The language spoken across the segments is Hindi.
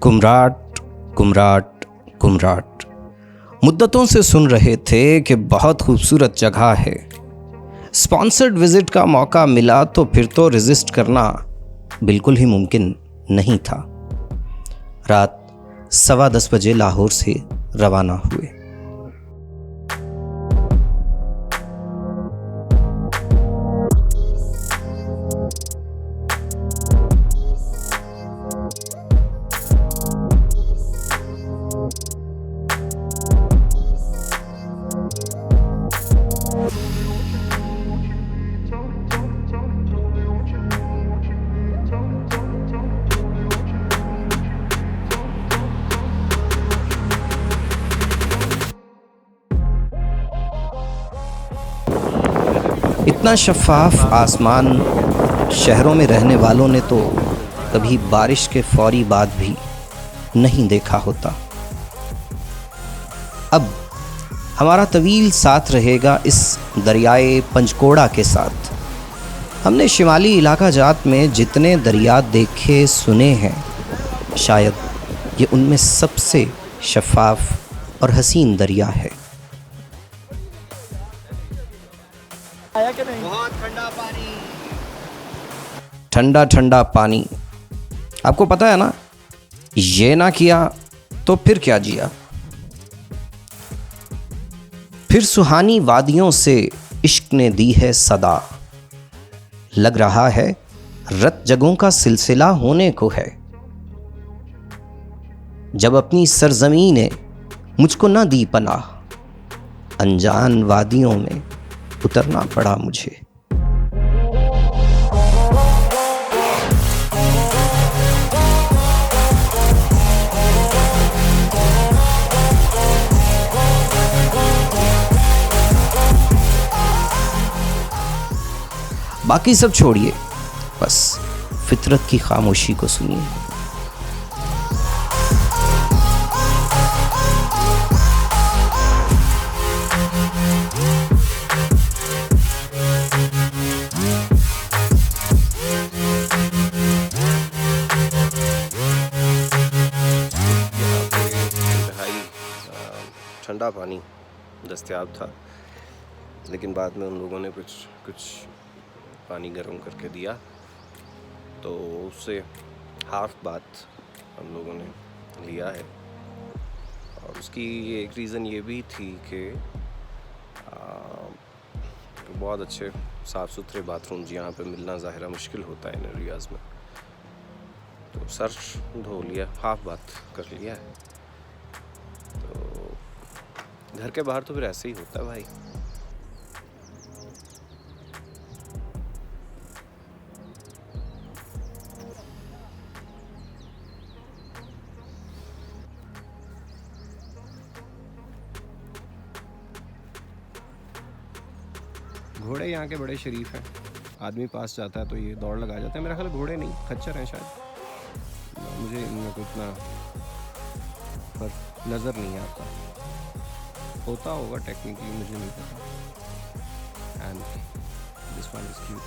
कुम्हराट कुम्हराट कुम्हराट मुद्दतों से सुन रहे थे कि बहुत खूबसूरत जगह है। स्पॉन्सर्ड विज़िट का मौका मिला तो फिर तो रेजिस्ट करना बिल्कुल ही मुमकिन नहीं था। रात 10:15 बजे लाहौर से रवाना हुए। इतना शफ़ाफ आसमान शहरों में रहने वालों ने तो कभी बारिश के फौरी बाद भी नहीं देखा होता। अब हमारा तवील साथ रहेगा इस दरियाए पंचकोड़ा के साथ। हमने शिमाली इलाका जात में जितने दरिया देखे सुने हैं, शायद ये उनमें सबसे शफ़ाफ और हसीन दरिया है। बहुत ठंडा पानी। ठंडा ठंडा पानी। आपको पता है ना, ये ना किया तो फिर क्या जिया। फिर सुहानी वादियों से इश्क ने दी है सदा। लग रहा है रत जगों का सिलसिला होने को है। जब अपनी सरजमीं ने मुझको ना दी पनाह, अनजान वादियों में उतरना पड़ा मुझे। बाकी सब छोड़िए, बस फितरत की खामोशी को सुनिए। ठंडा पानी दस्तयाब था, लेकिन बाद में उन लोगों ने कुछ पानी गर्म करके दिया, तो उससे हाफ बात हम लोगों ने लिया है। और उसकी एक रीज़न ये भी थी कि बहुत अच्छे साफ़ सुथरे बाथरूम्स यहाँ पे मिलना ज़ाहिरा मुश्किल होता है इन एरियाज़ में, तो सर धो लिया, हाफ बात कर लिया है। तो घर के बाहर तो फिर ऐसे ही होता है भाई। घोड़े यहाँ के बड़े शरीफ हैं। आदमी पास जाता है तो ये दौड़ लगा जाते हैं। मेरा ख्याल घोड़े नहीं, खच्चर हैं शायद। मुझे इनमें कोई इतना फर्क नज़र नहीं आता। होता होगा टेक्निकली, मुझे नहीं पता। And this one is cute.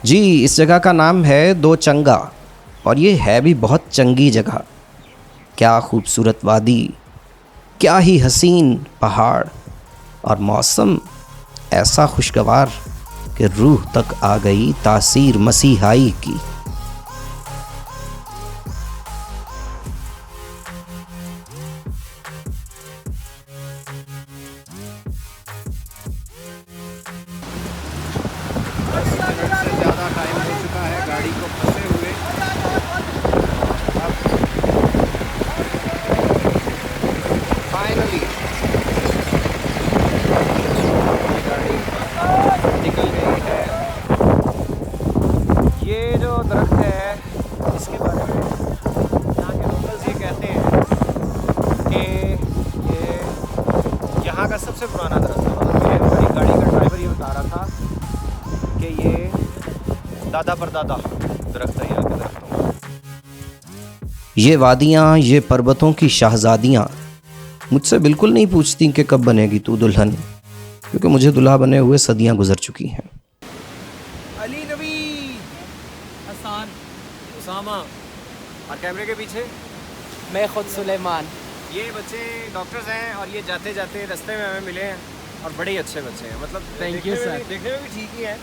जी, इस जगह का नाम है दो चंगा, और ये है भी बहुत चंगी जगह। क्या खूबसूरत वादी, क्या ही हसीन पहाड़, और मौसम ऐसा खुशगवार कि रूह तक आ गई तासीर मसीहाई की। से ज़्यादा टाइम हो चुका है गाड़ी को फंसे हुए। अब फाइनली गाड़ी निकल गई है। ये जो दरख्त है इसके बारे में यहाँ के लोकल्स ये कहते हैं कि ये यहाँ का सबसे पुराना दरख्त है। मतलब ये हमारी गाड़ी का ड्राइवर ये बता रहा था कि ये दादा परदादा दरख्त है यहाँ के दरख्तों। ये वादियाँ, ये पर्वतों की शहजादियाँ मुझसे बिल्कुल नहीं पूछती कि कब बनेगी तू दुल्हन, क्योंकि मुझे दुल्हा बने हुए सदियाँ गुजर चुकी हैं। अली नबी, हसान, उसामा और कैमरे के पीछे मैं खुद सुलेमान। ये बच्चे डॉक्टर्स हैं और ये जाते जाते रास्ते में हमें मिले हैं और बड़े ही अच्छे बच्चे हैं। मतलब Thank you, sir. देखने में भी ठीक ही है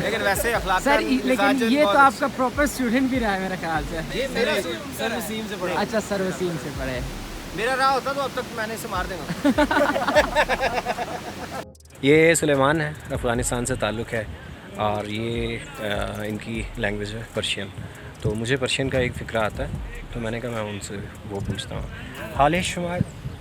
लेकिन वैसे अखलाक सर लेकिन ये तो आपका प्रॉपर स्टूडेंट भी रहा है मेरे ख्याल से। ये मेरा सर वसीम से पढ़ा। अच्छा सर वसीम से पढ़े। मेरा रहा होता तो अब तक मैंने इसे मार देगा। ये सुलेमान है, अफ़गानिस्तान से ताल्लुक़ है और ये इनकी लैंग्वेज है पर्शियन। तो मुझे पर्शियन का एक फ़िक्रा आता है तो मैंने कहा मैं उनसे वो पूछता हूँ। हाल शुमा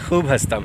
खूब हंसतम।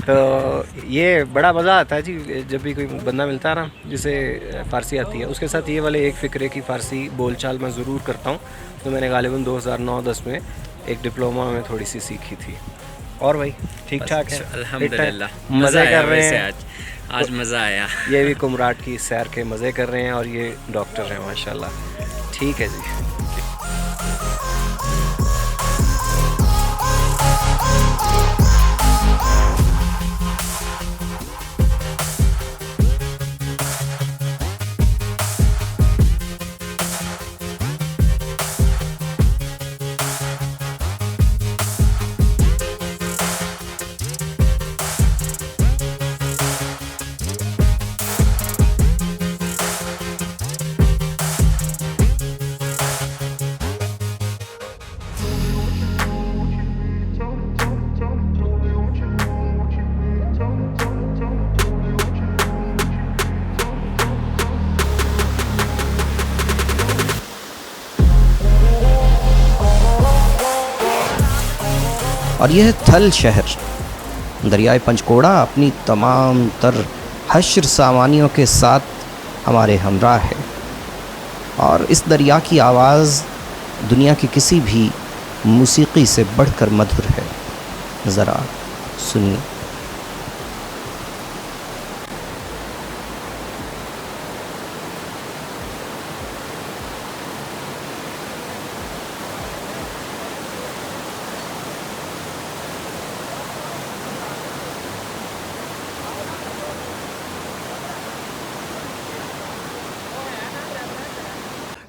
तो ये बड़ा मज़ा आता है जी जब भी कोई बंदा मिलता है ना जिसे फ़ारसी आती है, उसके साथ ये वाले एक फ़िक्रे की फ़ारसी बोलचाल मैं ज़रूर करता हूँ। तो मैंने गालिबन 2009-10 में एक डिप्लोमा में थोड़ी सी सीखी थी। और भाई ठीक ठाक है, अल्हम्दुलिल्लाह। मज़े आया कर रहे वैसे हैं। आज मज़ा आया। ये भी कुमराट की सैर के मज़े कर रहे हैं और ये डॉक्टर हैं माशाल्लाह। ठीक है जी। और यह थल शहर दरियाए पंचकोड़ा अपनी तमाम तर हश्र सामानियों के साथ हमारे हमराह है। और इस दरिया की आवाज़ दुनिया की किसी भी मौसीकी से बढ़कर मधुर है। ज़रा सुनिए।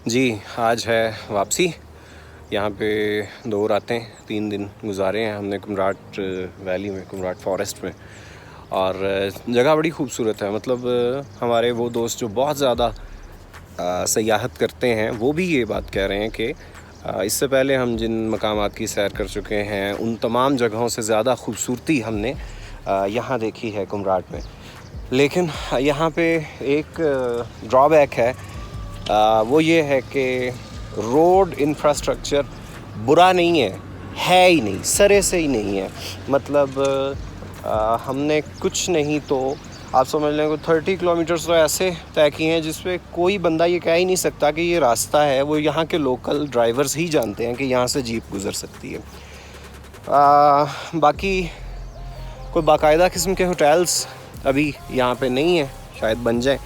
जी आज है वापसी। यहाँ पे 2 रातें 3 दिन गुजारे हैं हमने कुमराट वैली में, कुमराट फॉरेस्ट में। और जगह बड़ी खूबसूरत है। मतलब हमारे वो दोस्त जो बहुत ज़्यादा सयाहत करते हैं वो भी ये बात कह रहे हैं कि इससे पहले हम जिन मकामात की सैर कर चुके हैं उन तमाम जगहों से ज़्यादा खूबसूरती हमने यहाँ देखी है कुमराट में। लेकिन यहाँ पे एक ड्रॉबैक है, वो ये है कि रोड इंफ्रास्ट्रक्चर बुरा नहीं है ही नहीं, सरे से ही नहीं है। मतलब हमने कुछ नहीं तो आप समझ लें 30 किलोमीटर्स तो ऐसे तय किए हैं जिस पे कोई बंदा ये कह ही नहीं सकता कि ये रास्ता है। वो यहाँ के लोकल ड्राइवर्स ही जानते हैं कि यहाँ से जीप गुज़र सकती है। बाकी कोई बाकायदा किस्म के होटल्स अभी यहाँ पे नहीं है, शायद बन जाए।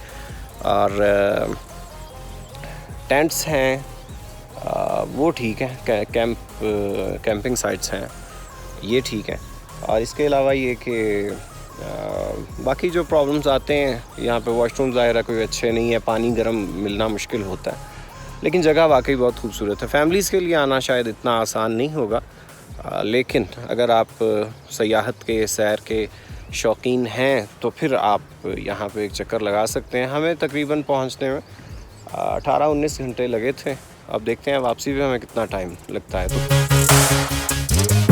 और टेंट्स हैं वो ठीक है, कैंपिंग साइट्स हैं ये ठीक है। और इसके अलावा ये कि बाकी जो प्रॉब्लम्स आते हैं यहाँ पे, वॉशरूम ज़ाहिर है कोई अच्छे नहीं है, पानी गर्म मिलना मुश्किल होता है। लेकिन जगह वाकई बहुत खूबसूरत है। फैमिलीज़ के लिए आना शायद इतना आसान नहीं होगा, लेकिन अगर आप सयाहत के सैर के शौकीन हैं तो फिर आप यहाँ पे एक चक्कर लगा सकते हैं। हमें तकरीबन पहुँचने में 18-19 घंटे लगे थे। अब देखते हैं वापसी में हमें कितना टाइम लगता है। तो